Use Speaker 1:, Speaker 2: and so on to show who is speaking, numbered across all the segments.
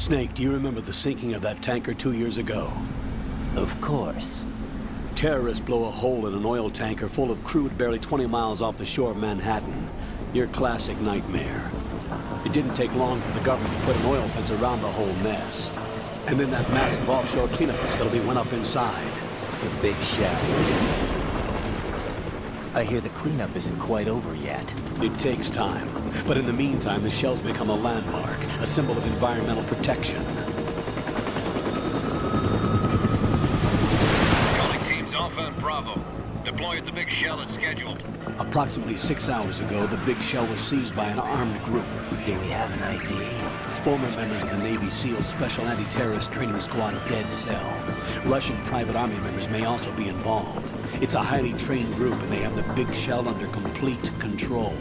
Speaker 1: Snake, do you remember the sinking of that tanker 2 years ago?
Speaker 2: Of course.
Speaker 1: Terrorists blow a hole in an oil tanker full of crude barely 20 miles off the shore of Manhattan. Your classic nightmare. It didn't take long for the government to put an oil fence around the whole mess. And then that massive offshore cleanup facility went up inside.
Speaker 2: The big shell. I hear the cleanup isn't quite over yet.
Speaker 1: It takes time. But in the meantime, the shell's become a landmark, a symbol of environmental protection.
Speaker 3: Calling teams Alpha and Bravo. Deploy at the big shell as scheduled.
Speaker 1: Approximately 6 hours ago, the big shell was seized by an armed group.
Speaker 2: Do we have an ID?
Speaker 1: Former members of the Navy SEAL Special Anti-Terrorist Training Squad Dead Cell. Russian private army members may also be involved. It's a highly trained group, and they have the big shell under complete control.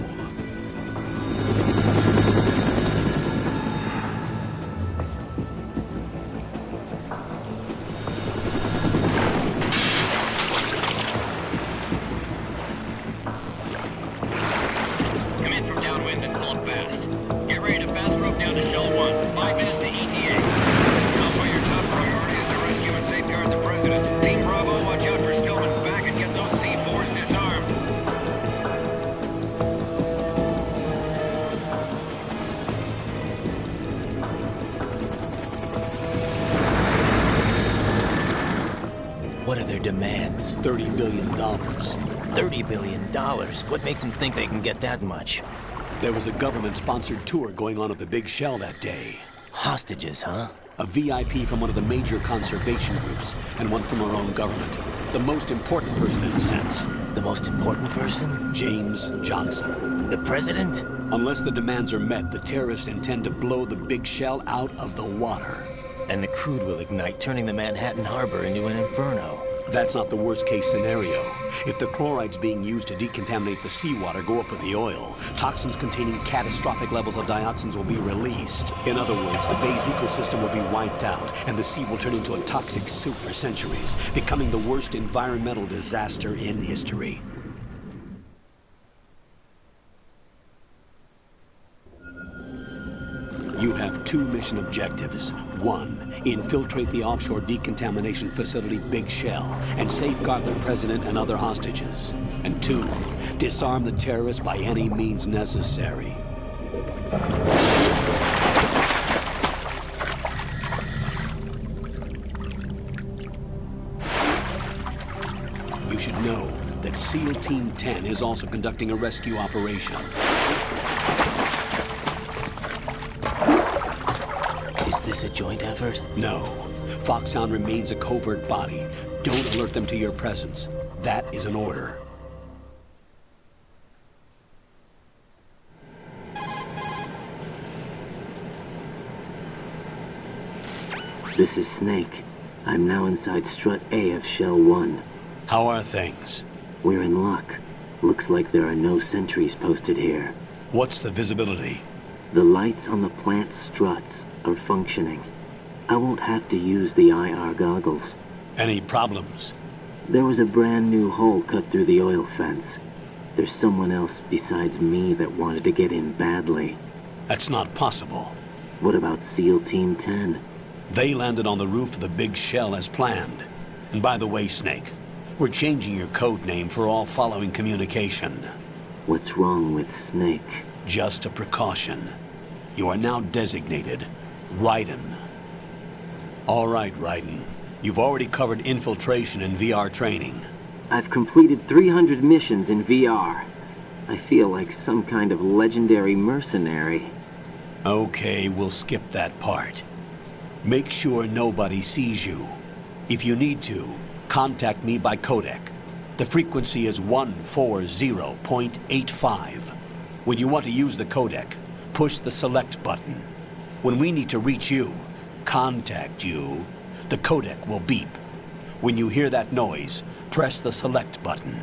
Speaker 3: Come in from downwind and pull up fast. Get ready to fast rope down to Shell 1. 5 minutes to ETA. Alpha, your top priority is to rescue and safeguard the President. Team Bravo, watch out for Stillman's back and get those C4s disarmed.
Speaker 2: What are their demands?
Speaker 1: $30 billion.
Speaker 2: $30 billion? What makes them think they can get that much?
Speaker 1: There was a government-sponsored tour going on at the big shell that day.
Speaker 2: Hostages, huh?
Speaker 1: A VIP from one of the major conservation groups, and one from our own government. The most important person in a sense.
Speaker 2: The most important person?
Speaker 1: James Johnson.
Speaker 2: The president?
Speaker 1: Unless the demands are met, the terrorists intend to blow the big shell out of the water.
Speaker 2: And the crude will ignite, turning the Manhattan harbor into an inferno.
Speaker 1: That's not the worst-case scenario. If the chlorides being used to decontaminate the seawater go up with the oil, toxins containing catastrophic levels of dioxins will be released. In other words, the bay's ecosystem will be wiped out, and the sea will turn into a toxic soup for centuries, becoming the worst environmental disaster in history. You have 2 mission objectives. 1, infiltrate the offshore decontamination facility Big Shell and safeguard the president and other hostages. And 2, disarm the terrorists by any means necessary. You should know that SEAL Team 10 is also conducting a rescue operation.
Speaker 2: Is this a joint effort?
Speaker 1: No. Foxhound remains a covert body. Don't alert them to your presence. That is an order.
Speaker 4: This is Snake. I'm now inside Strut A of Shell 1.
Speaker 1: How are things?
Speaker 4: We're in luck. Looks like there are no sentries posted here.
Speaker 1: What's the visibility?
Speaker 4: The lights on the plant's struts are functioning. I won't have to use the IR goggles.
Speaker 1: Any problems?
Speaker 4: There was a brand new hole cut through the oil fence. There's someone else besides me that wanted to get in badly.
Speaker 1: That's not possible.
Speaker 4: What about SEAL Team 10?
Speaker 1: They landed on the roof of the Big Shell as planned. And by the way, Snake, we're changing your code name for all following communication.
Speaker 4: What's wrong with Snake?
Speaker 1: Just a precaution. You are now designated Raiden. All right, Raiden. You've already covered infiltration and VR training.
Speaker 4: I've completed 300 missions in VR. I feel like some kind of legendary mercenary.
Speaker 1: Okay, we'll skip that part. Make sure nobody sees you. If you need to, contact me by codec. The frequency is 140.85. When you want to use the codec, push the select button. When we need to reach you, contact you, the codec will beep. When you hear that noise, press the select button.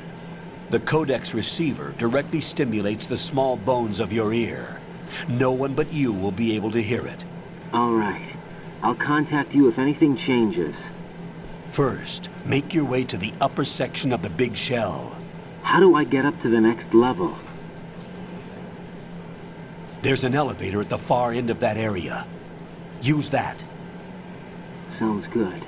Speaker 1: The codec's receiver directly stimulates the small bones of your ear. No one but you will be able to hear it.
Speaker 4: All right. I'll contact you if anything changes.
Speaker 1: First, make your way to the upper section of the Big Shell.
Speaker 4: How do I get up to the next level?
Speaker 1: There's an elevator at the far end of that area. Use that.
Speaker 4: Sounds good.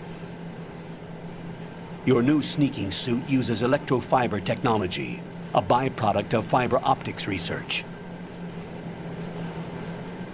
Speaker 1: Your new sneaking suit uses electrofiber technology, a byproduct of fiber optics research.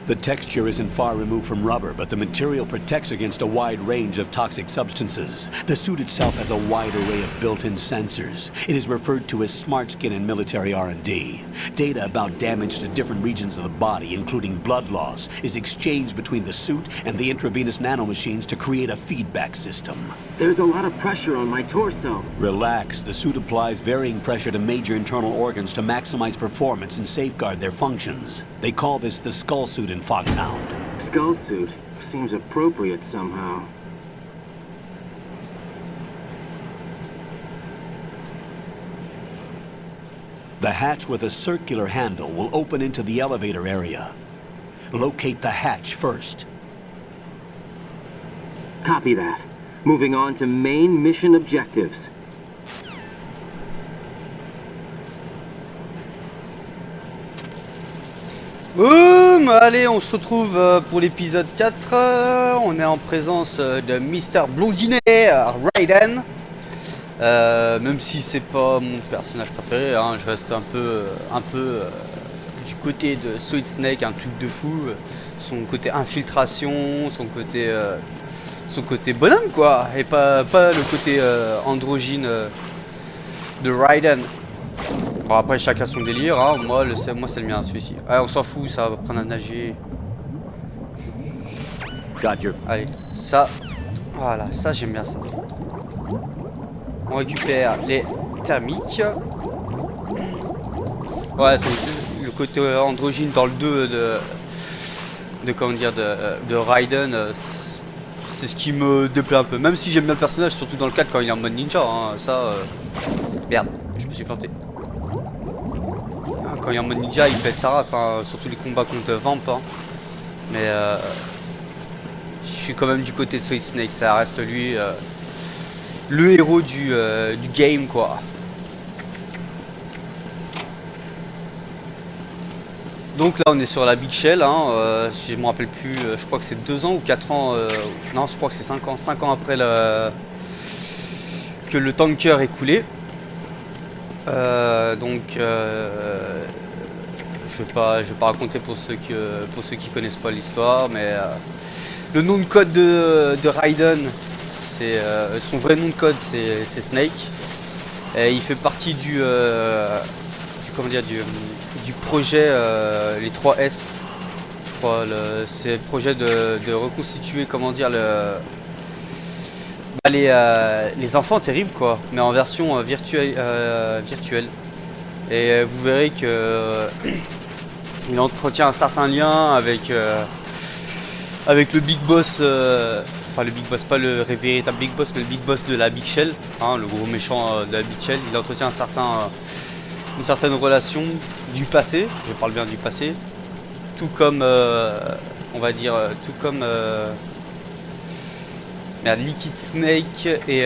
Speaker 1: The texture isn't far removed from rubber, but the material protects against a wide range of toxic substances. The suit itself has a wide array of built-in sensors. It is referred to as smart skin in military R&D. Data about damage to different regions of the body, including blood loss, is exchanged between the suit and the intravenous nanomachines to create a feedback system.
Speaker 4: There's a lot of pressure on my torso.
Speaker 1: Relax. The suit applies varying pressure to major internal organs to maximize performance and safeguard their functions. They call this the skull suit in Foxhound.
Speaker 4: Skull suit seems appropriate somehow.
Speaker 1: The hatch with a circular handle will open into the elevator area. Locate the hatch first.
Speaker 4: Copy that. Moving on to main mission objectives.
Speaker 5: Boum! Allez, on se retrouve pour l'épisode 4. On est en présence de Mr. Blondinet, Raiden. Même si c'est pas mon personnage préféré, hein, je reste un peu du côté de Solid Snake, un truc de fou. Son côté infiltration, son côté bonhomme quoi, et pas le côté androgyne de Raiden. Bon après chacun son délire, hein. Moi c'est le mien celui-ci. Ouais, on s'en fout, ça va apprendre à nager. Allez, ça, voilà, ça j'aime bien ça. On récupère les thermiques. Ouais, le côté androgyne dans le 2 de comment dire de Raiden, c'est ce qui me déplaît un peu. Même si j'aime bien le personnage, surtout dans le 4 quand il est en mode ninja, hein, ça. Merde, je me suis planté. Quand il est en mode ninja, il pète sa race, hein, surtout les combats contre Vamp. Hein. Mais je suis quand même du côté de Solid Snake, ça reste lui le héros du game quoi. Donc là on est sur la Big Shell, hein, si je me rappelle plus, je crois que c'est 2 ans ou 4 ans, non je crois que c'est 5 ans, 5 ans après que le tanker est coulé. Donc je vais pas raconter pour ceux qui connaissent pas l'histoire, mais le nom de code de Raiden, c'est son vrai nom de code c'est Snake, et il fait partie du projet les 3S, je crois. C'est le projet de reconstituer comment dire les enfants terribles quoi, mais en version virtuelle. Et vous verrez que il entretient un certain lien avec le big boss, enfin le big boss, pas le véritable big boss, mais le big boss de la Big Shell, hein, le gros méchant de la Big Shell. Il entretient une certaine relation du passé, je parle bien du passé, tout comme on va dire, tout comme Liquid Snake et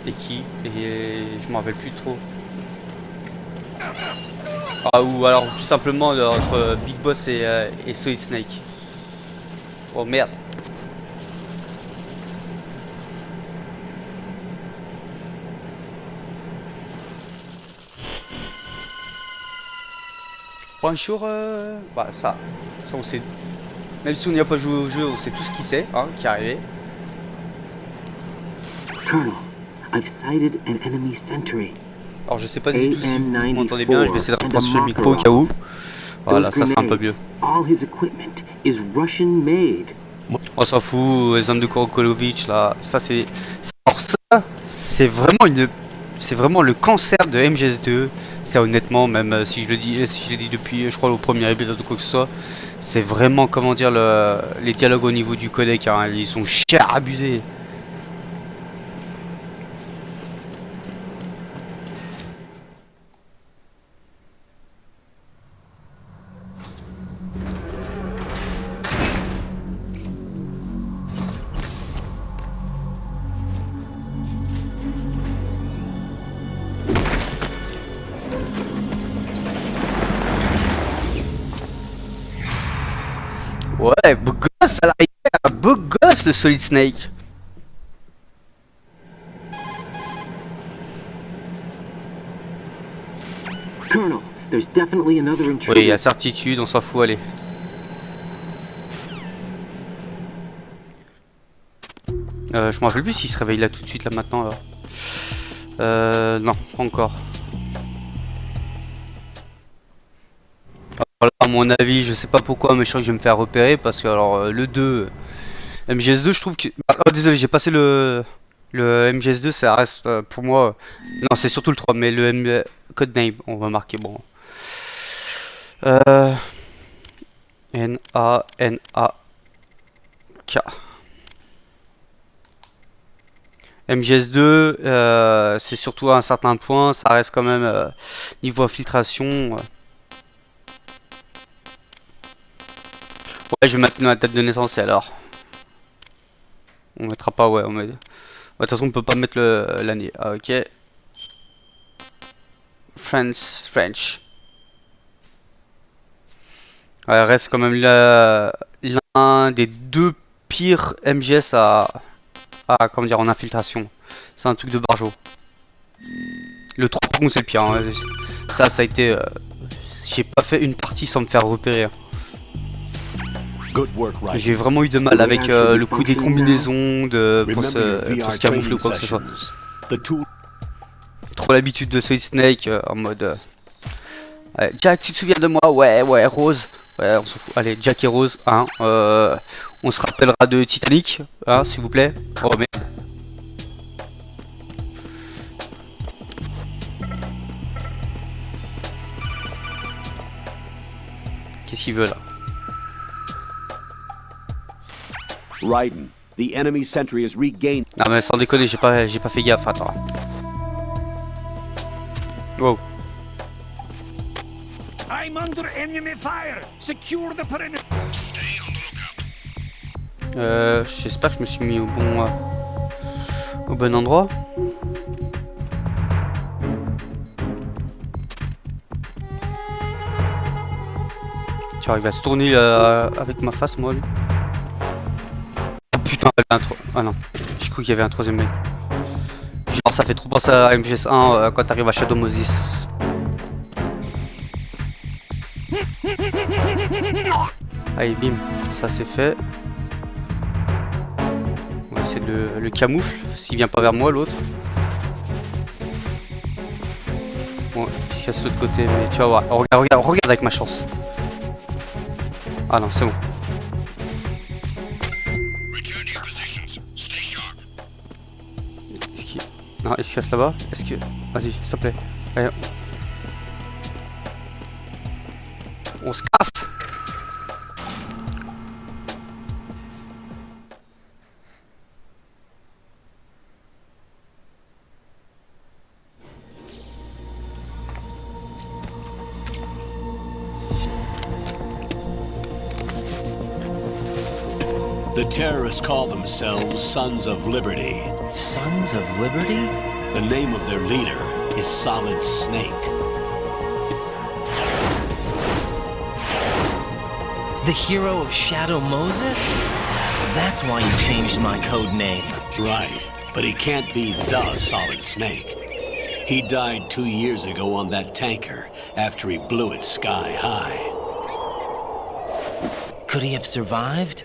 Speaker 5: je m'en rappelle plus trop. Ah, ou alors tout simplement entre Big Boss et Solid Snake. Oh merde. Bonjour, bah ça on sait. Même si on n'y a pas joué au jeu, on sait tout ce qui c'est, hein, qui est arrivé.
Speaker 4: Colonel, I've sighted an enemy sentry.
Speaker 5: Alors je sais pas du tout si vous m'entendez bien, je vais essayer de rapprocher le micro au cas où. Voilà, ça sera un peu mieux. On s'en fout, les hommes de Korokolovitch là, ça c'est... Alors ça, c'est vraiment le cancer de MGS2. Ça honnêtement, même si je l'ai dit depuis, je crois, au premier épisode ou quoi que ce soit, c'est vraiment, comment dire, les dialogues au niveau du codec, hein, ils sont chers abusés. Ouais, beau ça l'a été un beau gosse le Solid Snake.
Speaker 4: Colonel, there's definitely another
Speaker 5: Oui,
Speaker 4: intruder.
Speaker 5: il y a certitude, on s'en fout, allez. Je me rappelle plus s'il se réveille là tout de suite, là maintenant. Non, pas encore. Alors, à mon avis, je sais pas pourquoi, mais je crois que je vais me faire repérer parce que alors le 2, MGS2, je trouve que. Oh, désolé, j'ai passé le MGS2, ça reste pour moi. Non, c'est surtout le 3, mais le codename, on va marquer bon. N-A-N-A-K. MGS2, c'est surtout à un certain point, ça reste quand même niveau infiltration. Ouais, je vais mettre la date de naissance et alors. On mettra pas, ouais, on met. De toute façon, on peut pas mettre l'année. Ah, ok. French. Ouais, reste quand même l'un des deux pires MGS comment dire, en infiltration. C'est un truc de barjo. Le 3 par contre c'est le pire. Hein. Ça a été. J'ai pas fait une partie sans me faire repérer. J'ai vraiment eu de mal avec le coup des combinaisons pour se camoufler ou quoi que ce soit. Trop l'habitude de Solid Snake en mode. Ouais, Jack, tu te souviens de moi? Ouais, Rose. Ouais, on s'en fout. Allez, Jack et Rose, hein. On se rappellera de Titanic, hein, s'il vous plaît. Oh merde. Qu'est-ce qu'il veut là?
Speaker 1: Raiden, the enemy sentry is regained.
Speaker 5: Non mais sans déconner, j'ai pas fait gaffe, attends. Wow.
Speaker 3: I'm under enemy fire. Secure the perimeter.
Speaker 5: J'espère que je me suis mis au bon endroit. Tu arrives à se tourner avec ma face, moi. Lui. Oh putain, il y avait ah non, j'ai cru qu'il y avait un troisième mec. Genre, ça fait trop penser à MGS1 quand t'arrives à Shadow Moses. Allez, bim, ça c'est fait. On va essayer de le camoufle, s'il vient pas vers moi l'autre. Bon, il se casse de l'autre côté, mais tu vas voir. Regarde avec ma chance. Ah non, c'est bon. Est-ce qu'il... Non, il se casse là-bas. Est-ce que... Vas-y, s'il te plaît. Allez. On se casse.
Speaker 1: The terrorists call themselves Sons of Liberty.
Speaker 2: Sons of Liberty?
Speaker 1: The name of their leader is Solid Snake.
Speaker 2: The hero of Shadow Moses? So that's why you changed my code name.
Speaker 1: Right, but he can't be the Solid Snake. He died 2 years ago on that tanker after he blew it sky high.
Speaker 2: Could he have survived?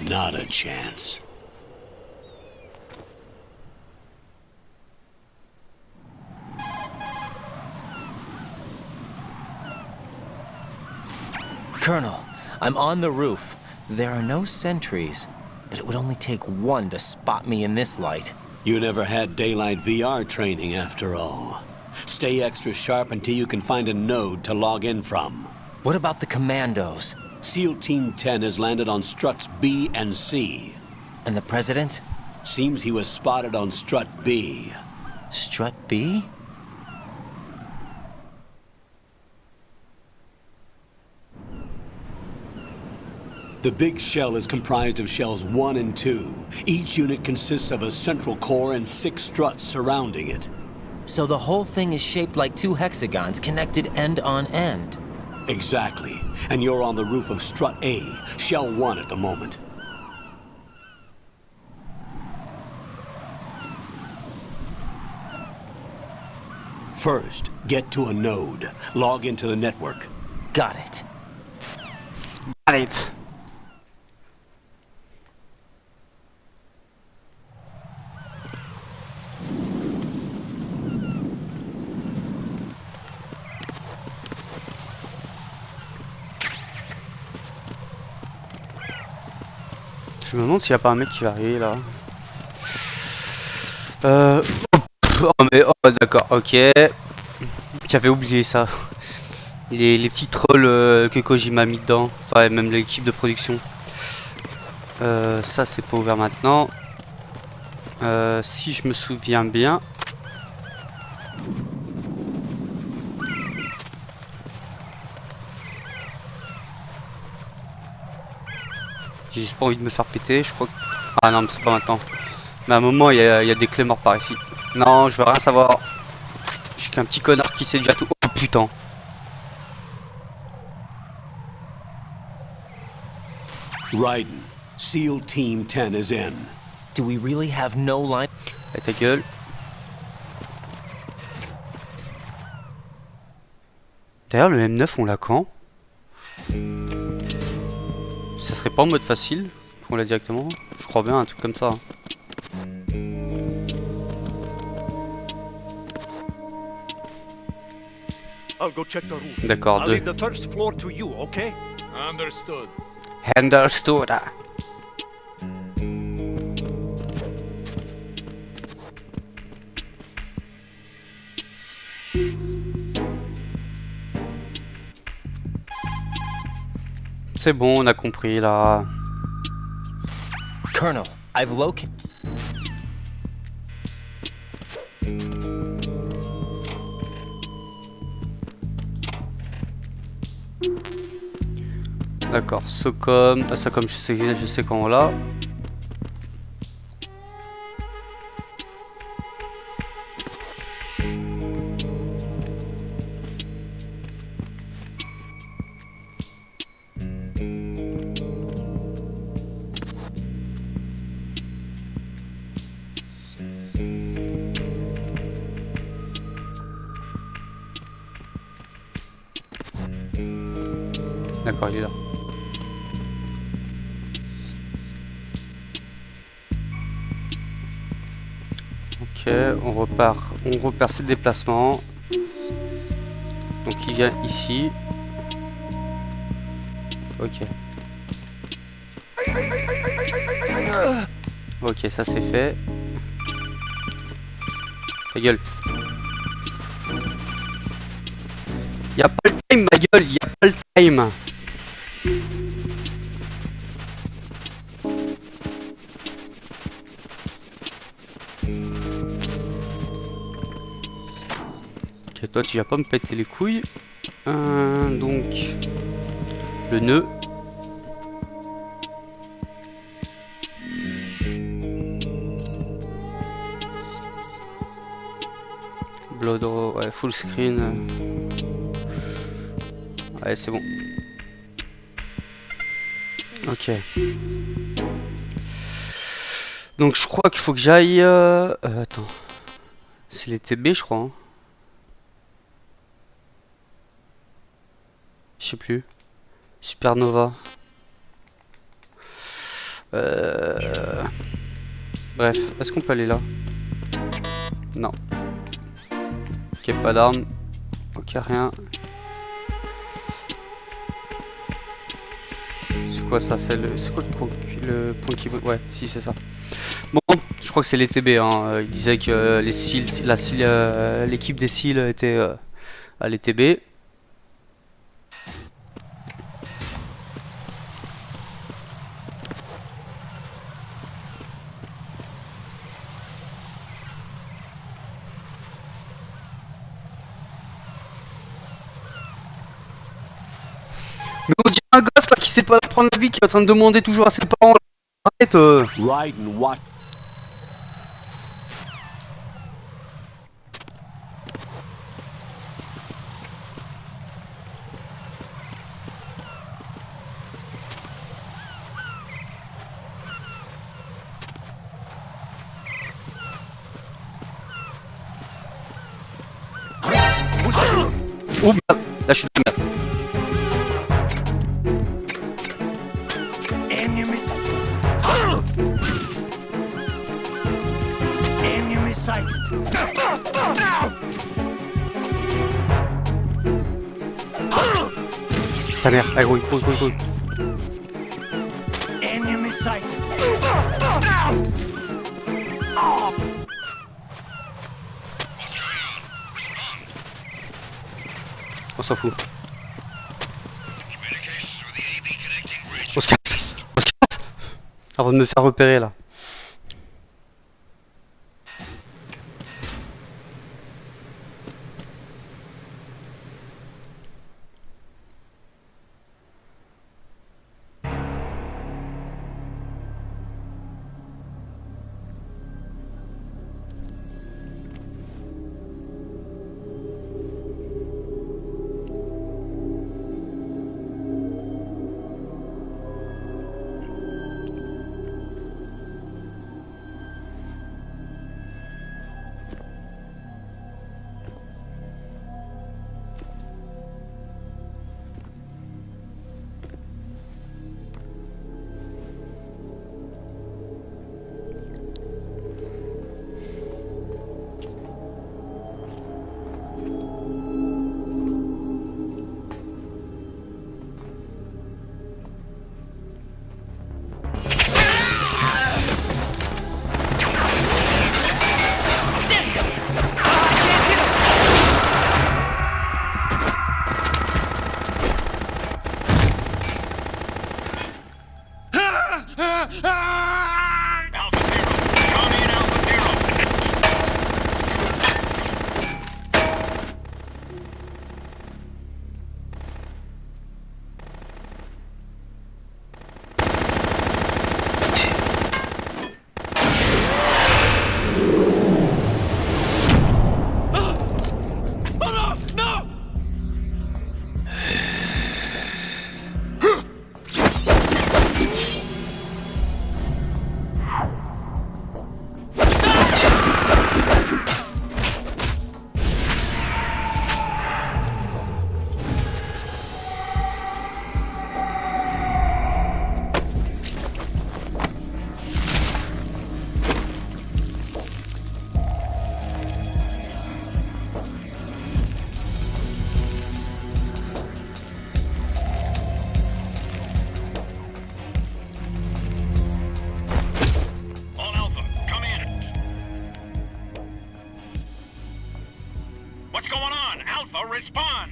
Speaker 1: Not a chance.
Speaker 2: Colonel, I'm on the roof. There are no sentries, but it would only take one to spot me in this light.
Speaker 1: You never had daylight VR training after all. Stay extra sharp until you can find a node to log in from.
Speaker 2: What about the commandos?
Speaker 1: SEAL Team 10 has landed on struts B and C.
Speaker 2: And the president?
Speaker 1: Seems he was spotted on strut B.
Speaker 2: Strut B?
Speaker 1: The big shell is comprised of shells 1 and 2. Each unit consists of a central core and 6 struts surrounding it.
Speaker 2: So the whole thing is shaped like 2 hexagons connected end on end.
Speaker 1: Exactly. And you're on the roof of Strut A, Shell 1 at the moment. First, get to a node. Log into the network.
Speaker 2: Got it.
Speaker 5: Got it. Je me demande s'il n'y a pas un mec qui va arriver là. Oh mais oh d'accord, ok. J'avais oublié ça. Les petits trolls que Kojima a mis dedans. Enfin même l'équipe de production. Ça c'est pas ouvert maintenant. Si je me souviens bien. J'ai juste pas envie de me faire péter, je crois que... Ah non mais c'est pas maintenant. Mais à un moment il y a des clés morts par ici. Non, je veux rien savoir. Je suis qu'un petit connard qui sait déjà tout. Oh putain.
Speaker 1: Raiden, SEAL Team 10 is in.
Speaker 2: Do we really have no line?
Speaker 5: Eh, ta gueule. D'ailleurs le M9 on l'a quand? Ça serait pas en mode facile qu'on l'a directement? Je crois bien un truc comme ça. D'accord, deux.
Speaker 6: Understood.
Speaker 5: Understood. C'est bon, on a compris là.
Speaker 2: Colonel, I've located...
Speaker 5: D'accord, Socom, ça comme je sais quand on l'a. D'accord, il est là. Ok, on repart ses déplacements. Donc il vient ici. Ok. Ok, ça c'est fait. Ta gueule. Y'a pas le time, ma gueule, y'a pas le time. Ok, toi tu vas pas me péter les couilles. Donc, le nœud. Blood, ouais, full screen. Ouais, c'est bon. Ok. Donc je crois qu'il faut que j'aille... attends. C'est les TB je crois. Hein. Je sais plus. Supernova. Bref, est-ce qu'on peut aller là? Non. Ok, pas d'armes. Ok, rien. C'est quoi ça? C'est quoi le point qui... Ouais, si c'est ça. Bon, je crois que c'est les TB. Hein. Il disait que les SEAL, l'équipe des SEAL était à les TB. Mais on dirait un gosse là qui sait pas prendre la vie, qui est en train de demander toujours à ses parents. Arrête
Speaker 1: Raiden, what?
Speaker 5: Là, je suis dans la merde.
Speaker 6: Enemy sighted.
Speaker 5: Ta mère, allez, oui, oui, oui, oui.
Speaker 6: Enemy sighted.
Speaker 5: On s'en fout. On se casse. On se casse. Avant de me faire repérer là.
Speaker 3: Alpha Zero. Come in, Alpha Zero. All Alpha, come in. What's going on? Alpha, respond.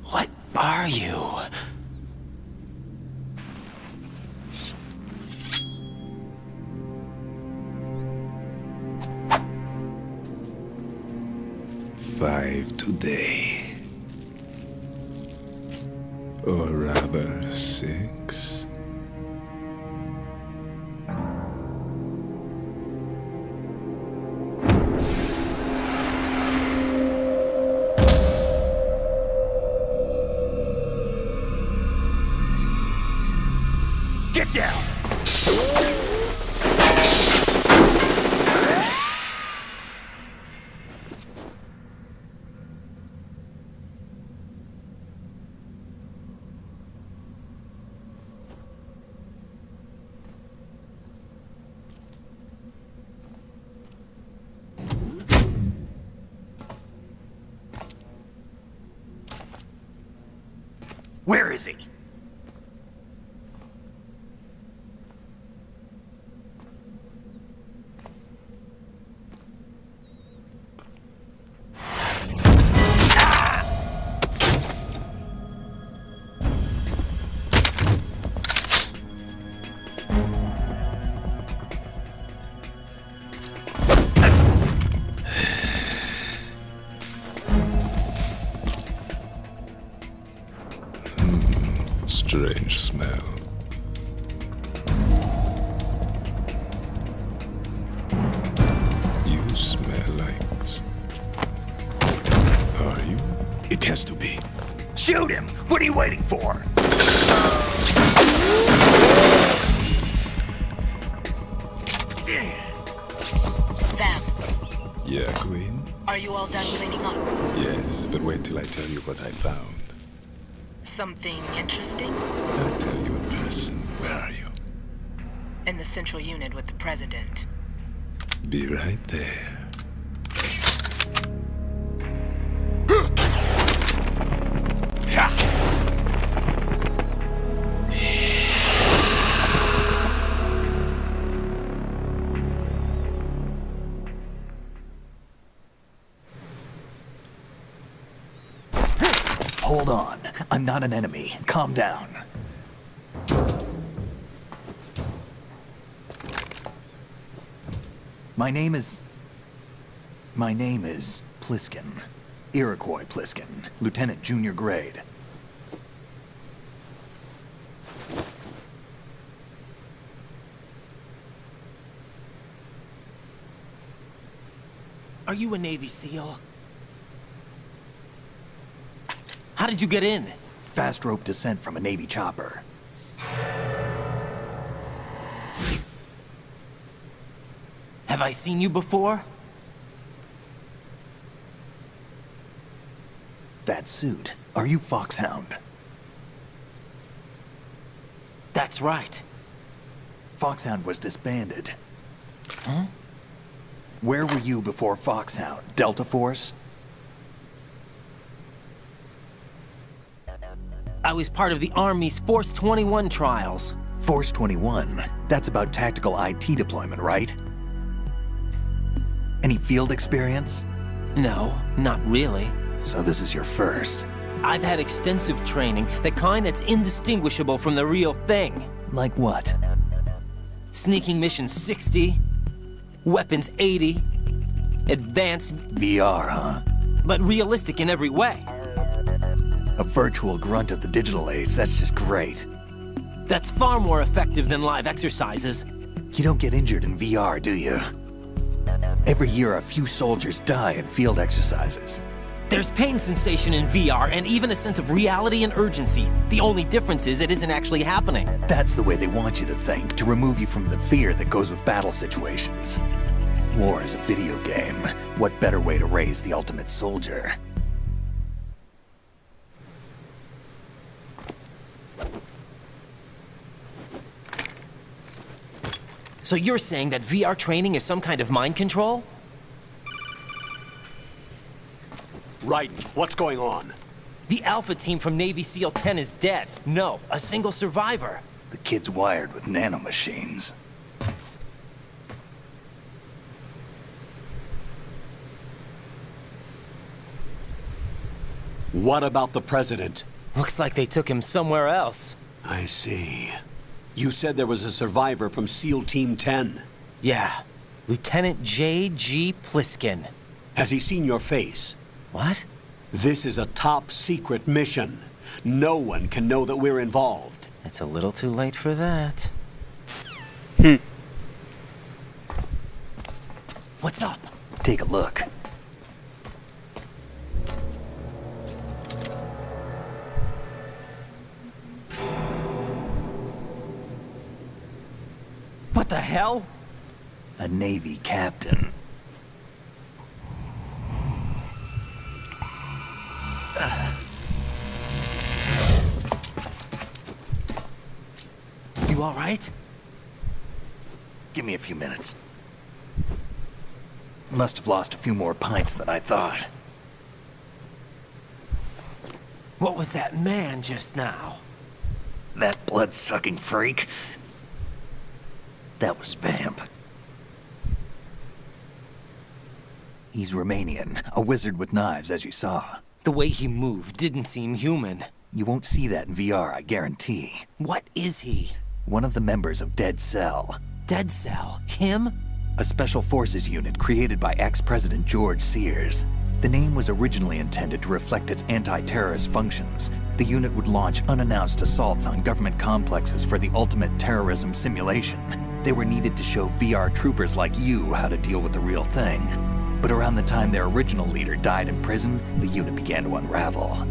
Speaker 2: What are you?
Speaker 7: Five today. Or rather, 6.
Speaker 6: Get down! Where is he? Shoot him! What are you waiting for?
Speaker 8: Vamp,
Speaker 7: Yeah, Queen?
Speaker 8: are you all done cleaning up?
Speaker 7: Yes, but wait till I tell you what I found.
Speaker 8: Something interesting?
Speaker 7: I'll tell you in person. Where are you?
Speaker 8: In the central unit with the president.
Speaker 7: Be right there.
Speaker 6: Hold on. I'm not an enemy. Calm down. My name is Pliskin. Iroquois Pliskin. Lieutenant Junior Grade.
Speaker 2: Are you a Navy SEAL? How did you get in?
Speaker 6: Fast rope descent from a Navy chopper.
Speaker 2: Have I seen you before?
Speaker 6: That suit. Are you Foxhound?
Speaker 2: That's right.
Speaker 6: Foxhound was disbanded. Huh? Where were you before Foxhound? Delta Force?
Speaker 2: I was part of the Army's Force 21 trials.
Speaker 6: Force 21? That's about tactical IT deployment, right? Any field experience?
Speaker 2: No, not really.
Speaker 6: So this is your first.
Speaker 2: I've had extensive training, the kind that's indistinguishable from the real thing.
Speaker 6: Like what?
Speaker 2: Sneaking mission 60, weapons 80, advanced,
Speaker 6: VR, huh?
Speaker 2: but realistic in every way.
Speaker 6: A virtual grunt of the digital age, that's just great.
Speaker 2: That's far more effective than live exercises.
Speaker 6: You don't get injured in VR, do you? Every year, a few soldiers die in field exercises.
Speaker 2: There's pain sensation in VR and even a sense of reality and urgency. The only difference is it isn't actually happening.
Speaker 6: That's the way they want you to think, to remove you from the fear that goes with battle situations. War is a video game. What better way to raise the ultimate soldier?
Speaker 2: So you're saying that VR training is some kind of mind control?
Speaker 1: Right. What's going on?
Speaker 2: The Alpha team from Navy SEAL 10 is dead. No, a single survivor.
Speaker 6: The kid's wired with nanomachines.
Speaker 1: What about the president?
Speaker 2: Looks like they took him somewhere else.
Speaker 1: I see. You said there was a survivor from SEAL Team 10.
Speaker 2: Yeah, Lieutenant J.G. Pliskin.
Speaker 1: Has he seen your face?
Speaker 2: What?
Speaker 1: This is a top secret mission. No one can know that we're involved.
Speaker 2: It's a little too late for that. What's up?
Speaker 6: Take a look.
Speaker 2: What the hell?
Speaker 6: A Navy captain.
Speaker 2: You all right?
Speaker 6: Give me a few minutes. Must have lost a few more pints than I thought.
Speaker 2: What was that man just now?
Speaker 6: That blood-sucking freak. That was Vamp. He's Romanian, a wizard with knives, as you saw.
Speaker 2: The way he moved didn't seem human.
Speaker 6: You won't see that in VR, I guarantee.
Speaker 2: What is he?
Speaker 6: One of the members of Dead Cell.
Speaker 2: Dead Cell? Him?
Speaker 6: A special forces unit created by ex-President George Sears. The name was originally intended to reflect its anti-terrorist functions. The unit would launch unannounced assaults on government complexes for the ultimate terrorism simulation. They were needed to show VR troopers like you how to deal with the real thing. But around the time their original leader died in prison, the unit began to unravel.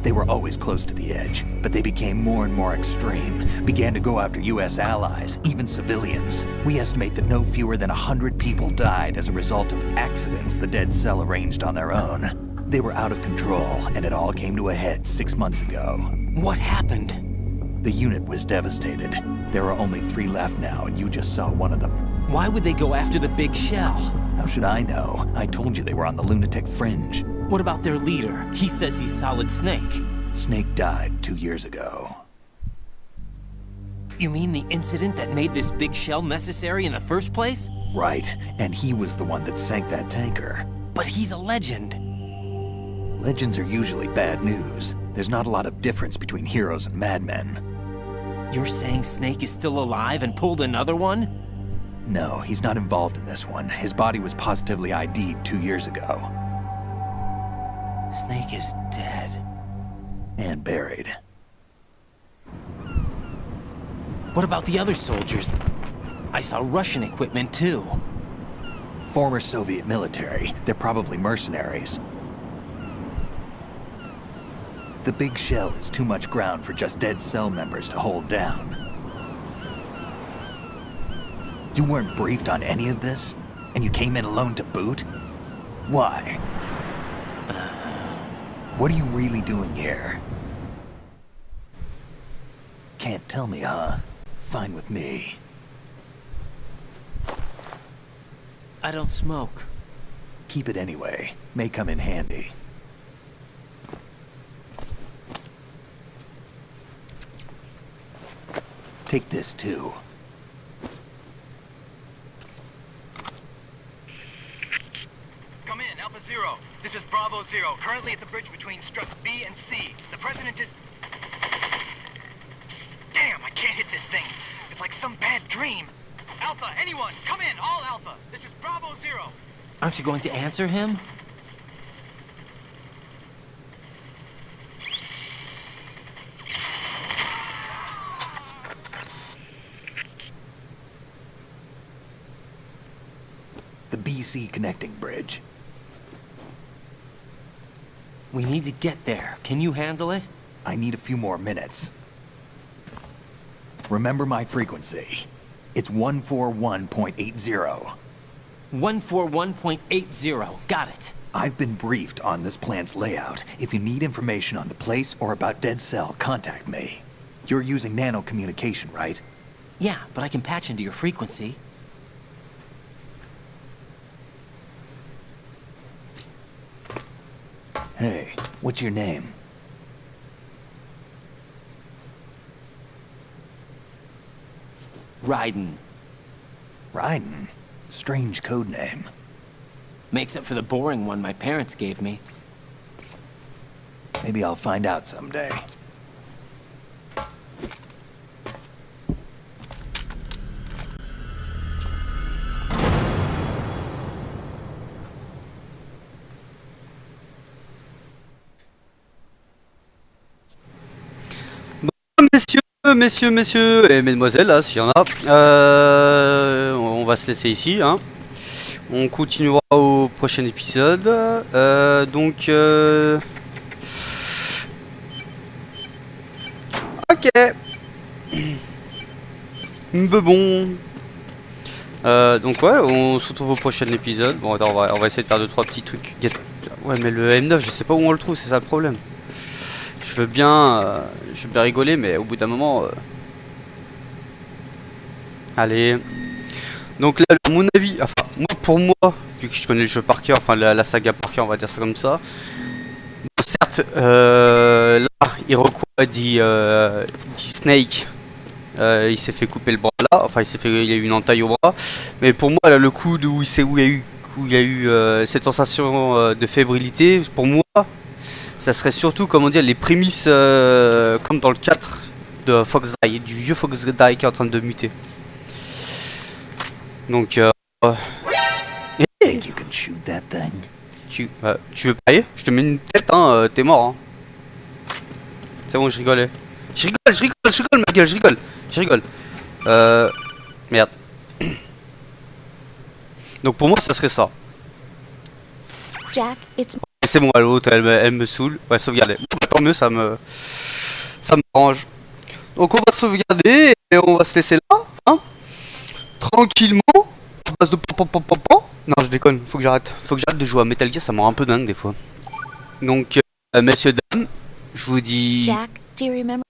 Speaker 6: They were always close to the edge, but they became more and more extreme, began to go after US allies, even civilians. We estimate that no fewer than 100 people died as a result of accidents the Dead Cell arranged on their own. They were out of control, and it all came to a head 6 months ago.
Speaker 2: What happened?
Speaker 6: The unit was devastated. There are only 3 left now, and you just saw one of them.
Speaker 2: Why would they go after the big shell?
Speaker 6: How should I know? I told you they were on the lunatic fringe.
Speaker 2: What about their leader? He says he's Solid Snake.
Speaker 6: Snake died 2 years ago.
Speaker 2: You mean the incident that made this big shell necessary in the first place?
Speaker 6: Right, and he was the one that sank that tanker.
Speaker 2: But he's a legend.
Speaker 6: Legends are usually bad news. There's not a lot of difference between heroes and madmen.
Speaker 2: You're saying Snake is still alive and pulled another one?
Speaker 6: No, he's not involved in this one. His body was positively ID'd 2 years ago.
Speaker 2: Snake is dead.
Speaker 6: And buried.
Speaker 2: What about the other soldiers? I saw Russian equipment too.
Speaker 6: Former Soviet military. They're probably mercenaries. The big shell is too much ground for just Dead Cell members to hold down. You weren't briefed on any of this? And you came in alone to boot? Why? What are you really doing here? Can't tell me, huh? Fine with me.
Speaker 2: I don't smoke.
Speaker 6: Keep it anyway. May come in handy. Take this too.
Speaker 3: Come in, Alpha Zero. This is Bravo Zero, currently at the bridge between struts B and C. The President is... Damn, I can't hit this thing. It's like some bad dream. Alpha, anyone, come in, all Alpha. This is Bravo Zero.
Speaker 2: Aren't you going to answer him?
Speaker 6: The BC connecting bridge.
Speaker 2: We need to get there. Can you handle it?
Speaker 6: I need a few more minutes. Remember my frequency. It's 141.80.
Speaker 2: 141.80. Got it.
Speaker 6: I've been briefed on this plant's layout. If you need information on the place or about Dead Cell, contact me. You're using nano communication, right?
Speaker 2: Yeah, but I can patch into your frequency.
Speaker 6: Hey, what's your name?
Speaker 2: Raiden.
Speaker 6: Raiden? Strange code name.
Speaker 2: Makes up for the boring one my parents gave me.
Speaker 6: Maybe I'll find out someday.
Speaker 5: Messieurs et mesdemoiselles, hein, s'il y en a, on va se laisser ici. Hein. On continuera au prochain épisode. Ok. Bon. Donc ouais, on se retrouve au prochain épisode. Bon, attends, on va essayer de faire 2-3 petits trucs. Ouais, mais le M9, je sais pas où on le trouve, c'est ça le problème. Je veux bien rigoler, mais au bout d'un moment... Allez. Donc là, à mon avis, enfin, pour moi, vu que je connais le jeu par cœur, enfin la saga par cœur, on va dire ça comme ça. Bon, certes, là, Iroquois dit Snake, il s'est fait couper le bras là, enfin il a eu une entaille au bras. Mais pour moi, là, le coup où il y a eu cette sensation de fébrilité, pour moi, ça serait surtout, comment dire, les prémices, comme dans le 4 de Fox Die, du vieux Fox Die qui est en train de muter. Donc,
Speaker 6: Think you can shoot that thing?
Speaker 5: tu veux parier? Je te mets une tête, hein, t'es mort. Hein. C'est bon, je rigolais. Je rigole, ma gueule, je rigole. Merde. Donc pour moi, ça serait ça.
Speaker 9: Jack, it's
Speaker 5: c'est bon, l'autre, elle me saoule. Ouais, sauvegarder. Bon, bah, tant mieux, ça m'arrange. Donc on va sauvegarder et on va se laisser là, hein, tranquillement, à base de pom. Non, je déconne, faut que j'arrête de jouer à Metal Gear, ça me rend un peu dingue des fois. Donc, messieurs, dames, je vous dis...
Speaker 9: Jack, do you remember